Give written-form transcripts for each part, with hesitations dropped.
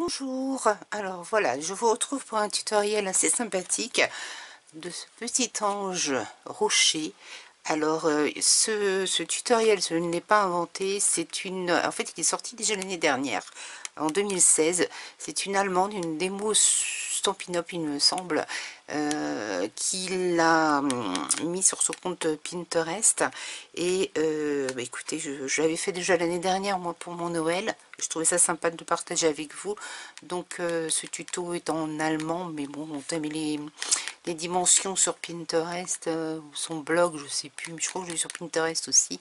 Bonjour, alors voilà, je vous retrouve pour un tutoriel assez sympathique de ce petit ange rocher. Alors ce tutoriel, je ne l'ai pas inventé, en fait il est sorti déjà l'année dernière, en 2016. C'est une allemande, une démo Stampin' Up il me semble, qui l'a mis sur son compte Pinterest. Et écoutez, je l'avais fait déjà l'année dernière moi pour mon Noël. Je trouvais ça sympa de le partager avec vous. Donc ce tuto est en allemand, mais bon, on t'a mis les dimensions sur Pinterest, son blog, je sais plus, mais je crois que je l'ai sur Pinterest aussi.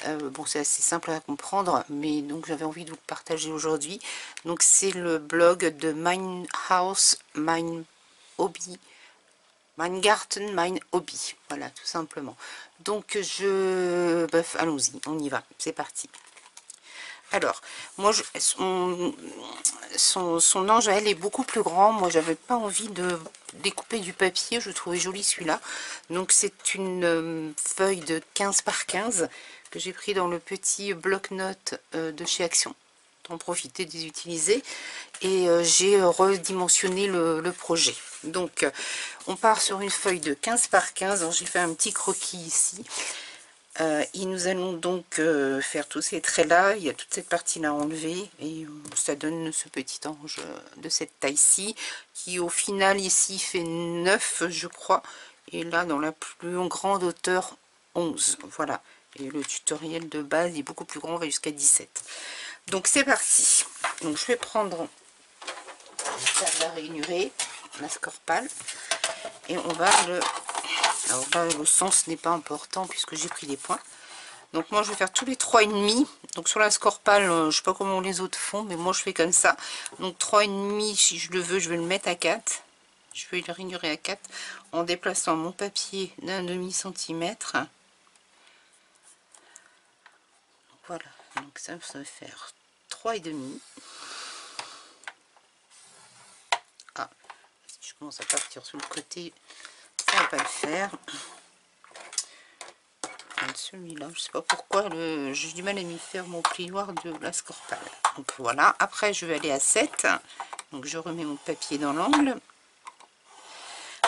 Bon, c'est assez simple à comprendre, mais donc j'avais envie de vous le partager aujourd'hui. Donc c'est le blog de Mein House, Mein Hobby, Mein Garten, Mein Hobby, voilà, tout simplement. Donc allons-y, on y va, c'est parti. Alors, moi, son ange à elle est beaucoup plus grand. Moi, j'avais pas envie de découper du papier. Je trouvais joli celui-là. Donc, c'est une feuille de 15 par 15 que j'ai pris dans le petit bloc-notes de chez Action. En profiter de les utiliser. Et j'ai redimensionné le projet. Donc, on part sur une feuille de 15 par 15. J'ai fait un petit croquis ici. Et nous allons donc faire tous ces traits là, il y a toute cette partie là enlevée et ça donne ce petit ange de cette taille ci qui au final ici fait 9 je crois, et là dans la plus grande hauteur 11, voilà. Et le tutoriel de base est beaucoup plus grand, on va jusqu'à 17. Donc c'est parti. Donc je vais prendre la rainurée, la scorpale, et on va le... Alors là, le sens n'est pas important puisque j'ai pris les points. Donc moi, je vais faire tous les 3,5. Donc sur la scorpale, je sais pas comment les autres font, mais moi je fais comme ça. Donc 3,5, si je le veux, je vais le mettre à 4. Je vais le rainurer à 4 en déplaçant mon papier d'un demi-centimètre. Voilà, donc ça va faire 3,5. Ah, si je commence à partir sur le côté, ça va pas le faire. Celui-là, je sais pas pourquoi j'ai du mal à m'y faire mon plioir de la scorpale. Donc voilà, après je vais aller à 7. Donc je remets mon papier dans l'angle.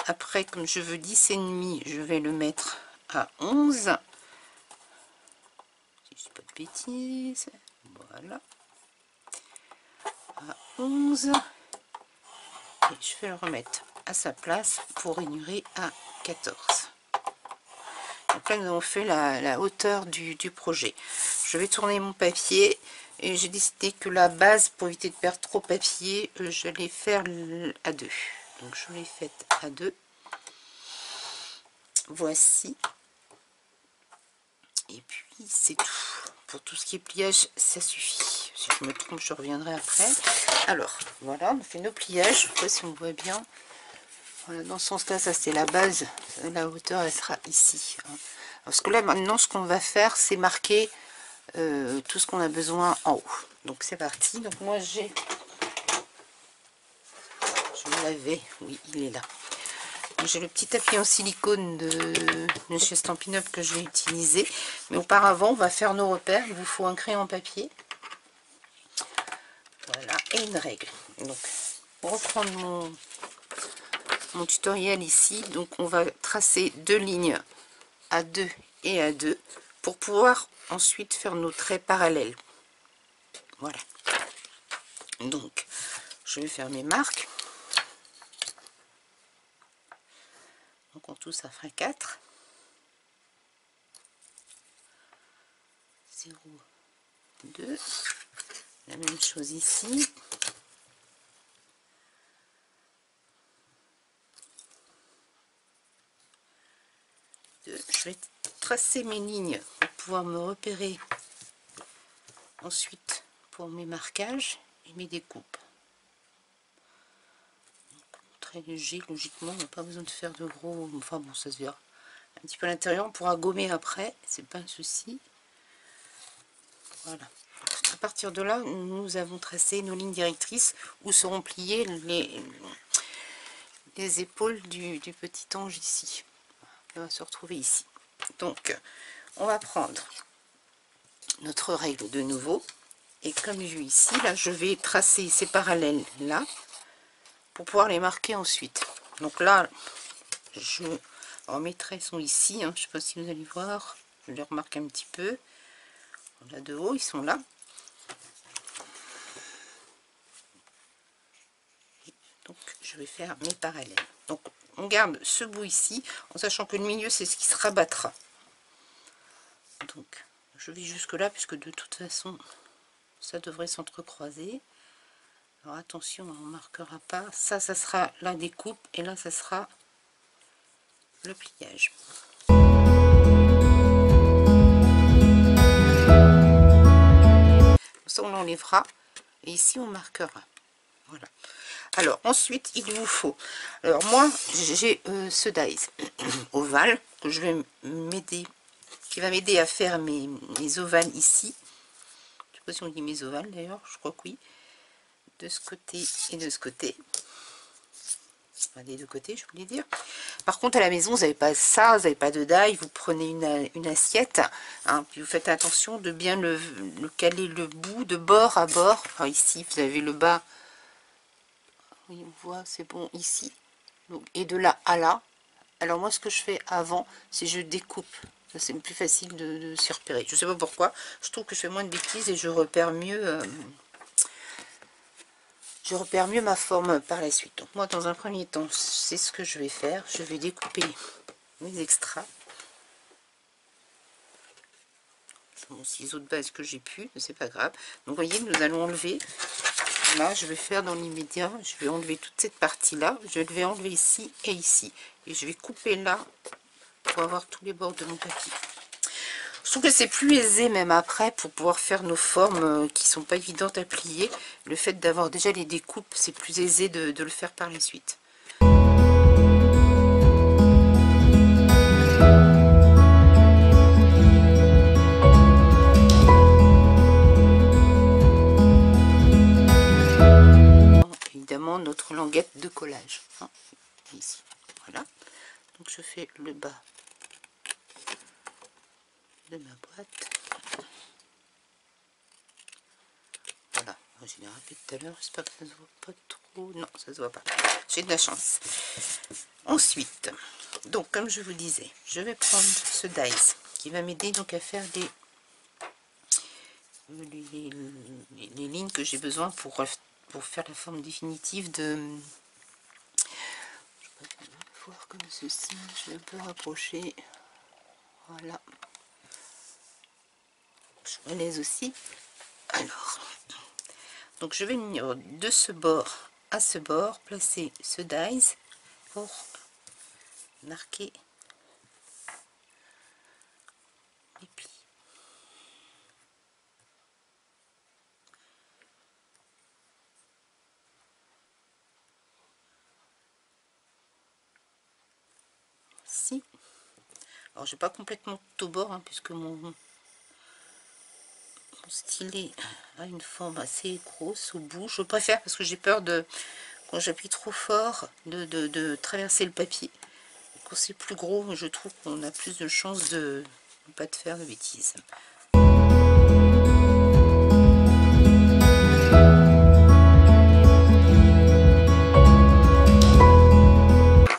Après, comme je veux 10,5, je vais le mettre à 11. Si je dis pas de bêtises. Voilà. À 11. Et je vais le remettre à sa place pour rainurer à 14. Donc là, nous avons fait la hauteur du projet. Je vais tourner mon papier et j'ai décidé que la base, pour éviter de perdre trop de papier, je vais faire à 2. Donc je l'ai faite à 2. Voici. Et puis c'est tout. Pour tout ce qui est pliage, ça suffit. Si je me trompe, je reviendrai après. Alors, voilà, on fait nos pliages. Je ne sais pas si on voit bien. Voilà, dans ce sens-là, ça c'est la base. La hauteur, elle sera ici. Parce que là, maintenant, ce qu'on va faire, c'est marquer tout ce qu'on a besoin en haut. Donc, c'est parti. Donc, moi, je l'avais. Oui, il est là. J'ai le petit tapis en silicone de chez Stampin' Up que je vais utiliser. Mais auparavant, on va faire nos repères. Il vous faut un crayon papier. Voilà, et une règle. Donc, pour reprendre mon tutoriel ici, donc on va tracer deux lignes à 2 et à 2 pour pouvoir ensuite faire nos traits parallèles. Voilà. Donc, je vais faire mes marques. Donc en tout, ça fera 4. 0, 2. La même chose ici. Je vais tracer mes lignes pour pouvoir me repérer ensuite pour mes marquages et mes découpes. Donc, très léger, logiquement, on n'a pas besoin de faire de gros, enfin bon, ça se verra un petit peu à l'intérieur, on pourra gommer après, c'est pas un souci. Voilà, à partir de là, nous avons tracé nos lignes directrices où seront pliées les épaules du petit ange ici. On va se retrouver ici. Donc, on va prendre notre règle de nouveau Et comme vu ici, là, je vais tracer ces parallèles là pour pouvoir les marquer ensuite. Donc là, alors mes traits sont ici, hein, je ne sais pas si vous allez voir, je les remarque un petit peu. Là de haut, ils sont là. Donc je vais faire mes parallèles. Donc on garde ce bout ici, en sachant que le milieu c'est ce qui se rabattra. Donc je vais jusque là, puisque de toute façon ça devrait s'entrecroiser. Alors attention, on ne marquera pas. Ça sera la découpe, et là ça sera le pliage. Ça on l'enlèvera, et ici on marquera. Voilà. Alors ensuite il vous faut, alors moi j'ai ce dies ovale que je vais m'aider, qui va m'aider à faire mes ovales ici. Je sais pas si on dit mes ovales d'ailleurs, je crois que oui, de ce côté et de ce côté, enfin, des deux côtés je voulais dire. Par contre à la maison vous n'avez pas ça, vous n'avez pas de die, vous prenez une assiette, hein, puis vous faites attention de bien le caler le bout de bord à bord. Alors ici vous avez le bas, oui, on voit, c'est bon ici. Donc, et de là à là. Alors moi ce que je fais avant, c'est je découpe. C'est plus facile de s'y repérer. Je sais pas pourquoi. Je trouve que je fais moins de bêtises et je repère mieux. Je repère mieux ma forme par la suite. Donc moi dans un premier temps, c'est ce que je vais faire. Je vais découper mes extras. C'est mon ciseau de base que j'ai pu, mais c'est pas grave. Donc vous voyez, nous allons enlever. Là, je vais faire dans l'immédiat, je vais enlever toute cette partie-là, je vais enlever ici et ici. Et je vais couper là pour avoir tous les bords de mon papier. Je trouve que c'est plus aisé même après pour pouvoir faire nos formes qui sont pas évidentes à plier. Le fait d'avoir déjà les découpes, c'est plus aisé de le faire par la suite. Notre languette de collage, hein, ici, voilà. Donc je fais le bas de ma boîte. Voilà, j'ai rappelé tout à l'heure, j'espère que ça se voit pas trop. Non, ça se voit pas, j'ai de la chance. Ensuite, donc comme je vous disais, je vais prendre ce dies qui va m'aider donc à faire les lignes que j'ai besoin pour faire la forme définitive de... Je vais voir comme ceci, je vais un peu rapprocher, voilà, je suis à l'aise aussi. Alors, donc je vais venir de ce bord à ce bord, placer ce dies pour marquer les plis. Ici. Alors je n'ai pas complètement tout au bord, hein, puisque mon stylet a une forme assez grosse au bout. Je préfère, parce que j'ai peur de, quand j'appuie trop fort, de traverser le papier. Quand c'est plus gros, je trouve qu'on a plus de chances de ne pas faire de bêtises.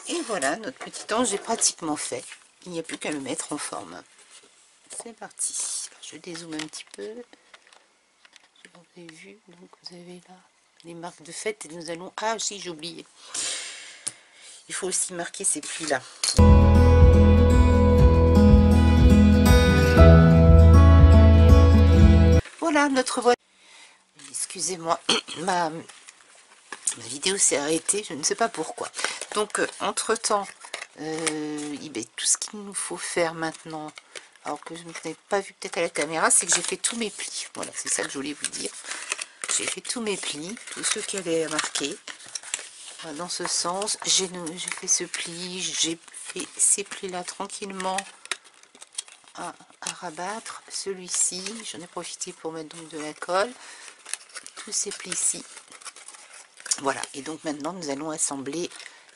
Et voilà, notre petit ange est pratiquement fait. Il n'y a plus qu'à le mettre en forme. C'est parti. Je dézoome un petit peu. Vous avez vu, donc vous avez là les marques de fête, et nous allons... Ah si, j'ai oublié. Il faut aussi marquer ces plis là. Voilà notre boîte. Excusez-moi, ma vidéo s'est arrêtée, je ne sais pas pourquoi. Donc entre temps, tout ce qu'il nous faut faire maintenant, alors que je n'ai pas vu peut-être à la caméra, c'est que j'ai fait tous mes plis. Voilà, c'est ça que je voulais vous dire. J'ai fait tous mes plis, tous ceux qui avaient marqué. Voilà, dans ce sens, j'ai fait ce pli, j'ai fait ces plis là tranquillement à rabattre. Celui-ci, j'en ai profité pour mettre donc de la colle. Tous ces plis-ci. Voilà, et donc maintenant nous allons assembler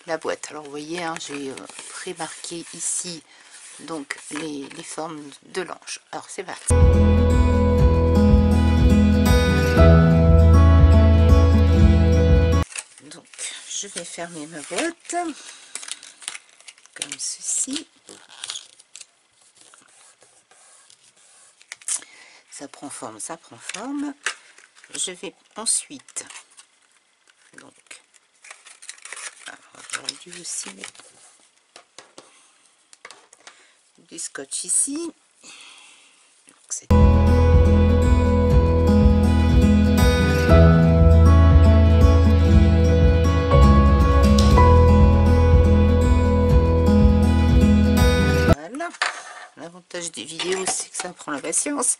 la boîte. Alors vous voyez, hein, j'ai pré-marqué ici donc les formes de l'ange. Alors c'est parti. Donc je vais fermer ma boîte comme ceci. Ça prend forme, ça prend forme. Je vais ensuite, donc, j'aurais dû aussi mettre du scotch ici. Donc, voilà. L'avantage des vidéos, c'est que ça prend la patience.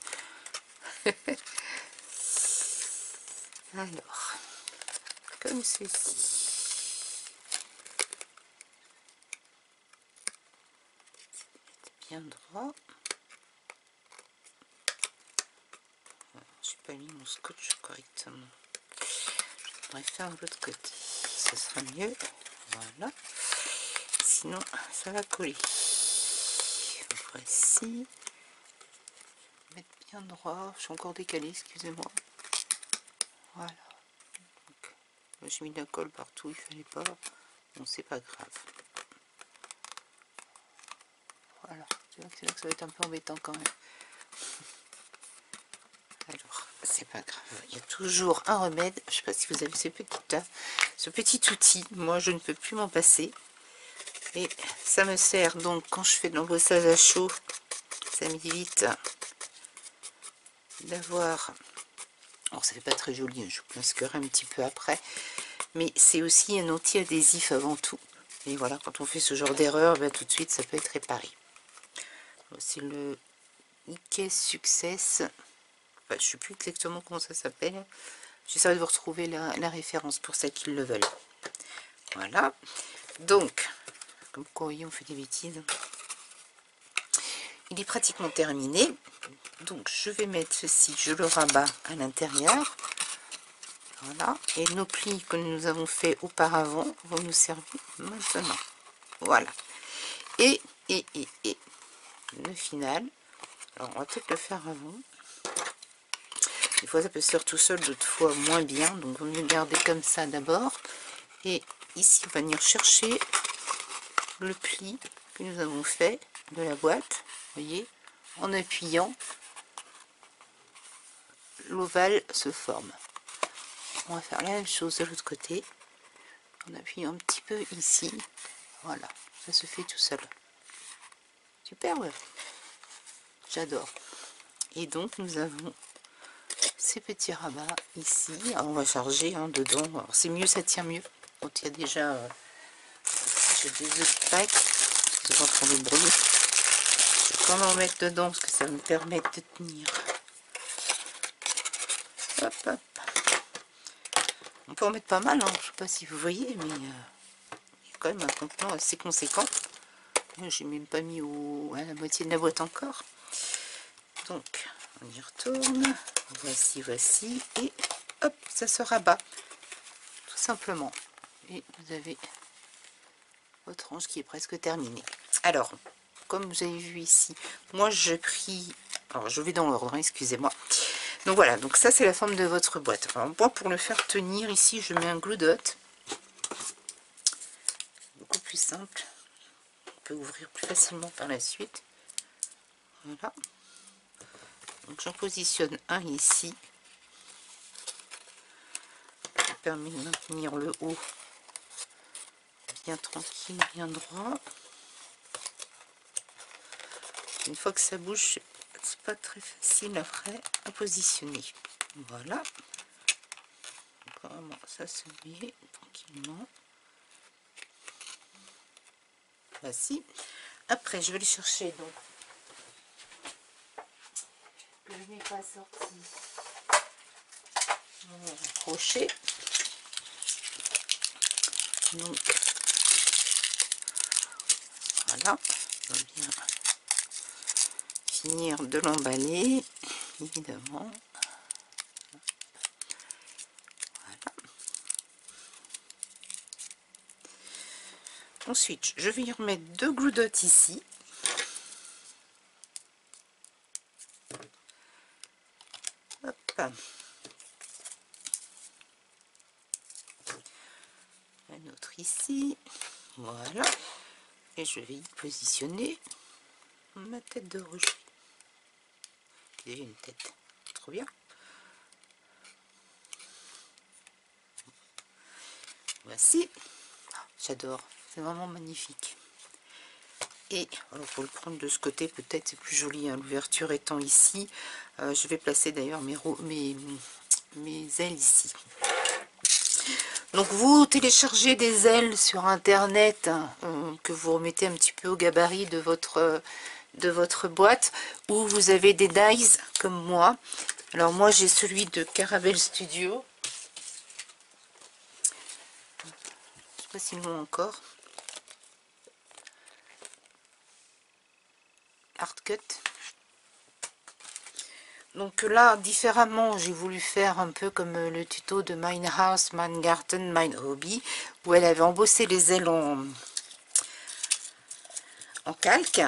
Alors, comme ceci. Bien droit. Je n'ai pas mis mon scotch correctement. Je pourrais faire de l'autre côté. Ce sera mieux. Voilà. Sinon, ça va coller. Voici. Mettre bien droit. Je suis encore décalé, excusez-moi. Voilà. J'ai mis de la colle partout, il fallait pas. Bon, c'est pas grave. Voilà. C'est là que ça va être un peu embêtant quand même. Alors, c'est pas grave. Il y a toujours un remède. Je sais pas si vous avez ce petit outil. Moi, je ne peux plus m'en passer. Et ça me sert donc quand je fais de l'embossage à chaud. Ça m'évite d'avoir... Alors, ça fait pas très joli. Je vous masquerai un petit peu après. Mais c'est aussi un anti-adhésif avant tout. Et voilà, quand on fait ce genre d'erreur, ben, tout de suite, ça peut être réparé. C'est le Ikea Success. Enfin, je ne sais plus exactement comment ça s'appelle. J'essaie de vous retrouver la référence pour celles qui le veulent. Voilà. Donc, comme vous voyez, on fait des bêtises. Il est pratiquement terminé. Donc, je vais mettre ceci, je le rabats à l'intérieur. Voilà. Et nos plis que nous avons fait auparavant vont nous servir maintenant. Voilà. Et le final. Alors, on va peut-être le faire avant. Des fois, ça peut se faire tout seul, d'autres fois moins bien. Donc, il vaut mieux garder comme ça d'abord. Et ici, on va venir chercher le pli que nous avons fait de la boîte. Vous voyez, en appuyant, l'ovale se forme. On va faire la même chose de l'autre côté. En appuyant un petit peu ici. Voilà, ça se fait tout seul. Super, ouais. J'adore. Et donc, nous avons ces petits rabats ici. Alors, on va charger dedans. Alors, c'est mieux, ça tient mieux. Quand il y a déjà j'ai des œufs de Pâques. Je vais en train de brûler. Je vais quand même en mettre dedans parce que ça me permet de tenir. Hop, hop. On peut en mettre pas mal, hein. Je sais pas si vous voyez, mais il y a quand même un contenant assez conséquent. J'ai même pas mis à la moitié de la boîte encore. Donc, on y retourne. Voici. Et hop, ça se rabat. Tout simplement. Et vous avez votre range qui est presque terminée. Alors, comme vous avez vu ici, moi j'ai pris... Alors, je vais dans l'ordre, hein, excusez-moi. Donc voilà, donc ça c'est la forme de votre boîte. Alors, moi, pour le faire tenir ici, je mets un glue dot. Beaucoup plus simple. On peut ouvrir plus facilement par la suite. Voilà. Donc j'en positionne un ici. Ça permet de maintenir le haut bien tranquille, bien droit. Une fois que ça bouge, c'est pas très facile après à positionner. Voilà. Donc vraiment, ça se met tranquillement. Voici. Après, je vais aller chercher donc. Je n'ai pas sorti mon crochet. Donc voilà, on va bien finir de l'emballer, évidemment. Voilà. Ensuite, je vais y remettre deux glue dots ici. Hop. ici, voilà, et je vais y positionner ma tête de rocher. J'ai une tête, trop bien. Voici, j'adore, c'est vraiment magnifique. Et alors pour le prendre de ce côté, peut-être c'est plus joli, hein, l'ouverture étant ici. Je vais placer d'ailleurs mes ailes ici. Donc vous téléchargez des ailes sur internet, hein, que vous remettez un petit peu au gabarit de votre boîte, ou vous avez des dies comme moi. Alors moi j'ai celui de Caravelle Studio. Je ne sais pas s'ils l'ont encore. Hardcut. Donc là, différemment, j'ai voulu faire un peu comme le tuto de Mine House, Mine Garden, Mine Hobby, où elle avait embossé les ailes en calque.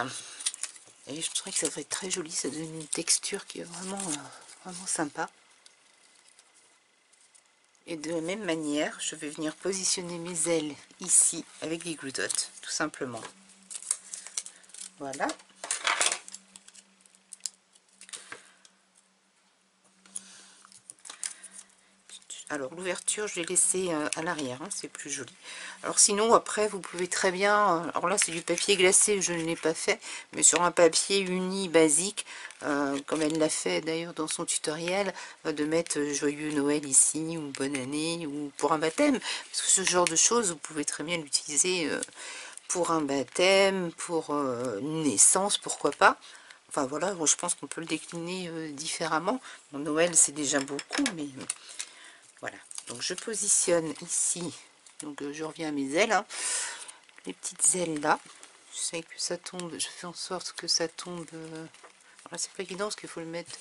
Et je trouvais que ça serait très joli, ça donne une texture qui est vraiment, vraiment sympa. Et de la même manière, je vais venir positionner mes ailes ici avec des glue dots, tout simplement. Voilà. Alors l'ouverture, je vais laisser à l'arrière, hein, c'est plus joli. Alors sinon, après, vous pouvez très bien... alors là, c'est du papier glacé, je ne l'ai pas fait, mais sur un papier uni basique, comme elle l'a fait d'ailleurs dans son tutoriel, de mettre Joyeux Noël ici, ou Bonne Année, ou pour un baptême. Parce que ce genre de choses, vous pouvez très bien l'utiliser pour un baptême, pour une naissance, pourquoi pas. Enfin voilà, je pense qu'on peut le décliner différemment. Bon, Noël, c'est déjà beaucoup, mais... voilà, donc je positionne ici, donc je reviens à mes ailes, hein, les petites ailes là, je sais que ça tombe, je fais en sorte que ça tombe, là c'est pas évident parce qu'il faut le mettre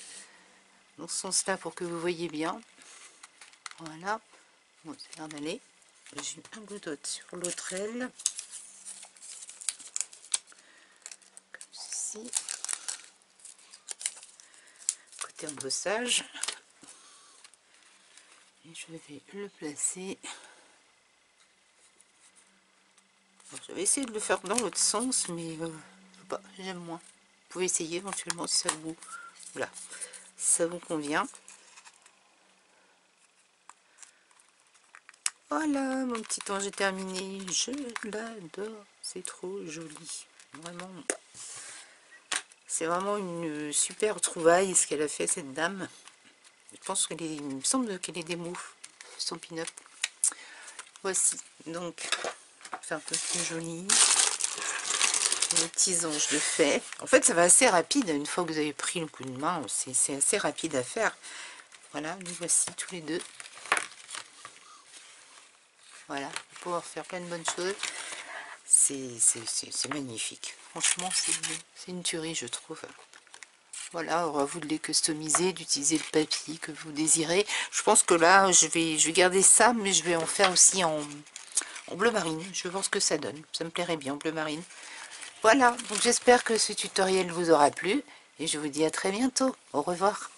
dans ce sens là pour que vous voyez bien, voilà, bon, ça a l'air d'aller, j'ai un glue dot sur l'autre aile, comme ceci, côté embossage, et je vais le placer. Je vais essayer de le faire dans l'autre sens, mais j'aime moins. Vous pouvez essayer éventuellement si ça vous, voilà, si ça vous convient. Voilà, mon petit ange est terminé. Je l'adore, c'est trop joli. Vraiment, c'est vraiment une super trouvaille ce qu'elle a fait cette dame. Je pense qu'elle est, il me semble qu'elle est des moufs, son pin-up. Voici donc, faire un peu plus joli. Les petits anges de fée. En fait, ça va assez rapide. Une fois que vous avez pris le coup de main, c'est assez rapide à faire. Voilà, nous voici tous les deux. Voilà, pour pouvoir faire plein de bonnes choses. C'est magnifique. Franchement, c'est une tuerie, je trouve. Voilà, alors à vous de les customiser, d'utiliser le papier que vous désirez. Je pense que là, je vais garder ça, mais je vais en faire aussi en bleu marine. Je vais voir ce que ça donne. Ça me plairait bien en bleu marine. Voilà, donc j'espère que ce tutoriel vous aura plu et je vous dis à très bientôt. Au revoir.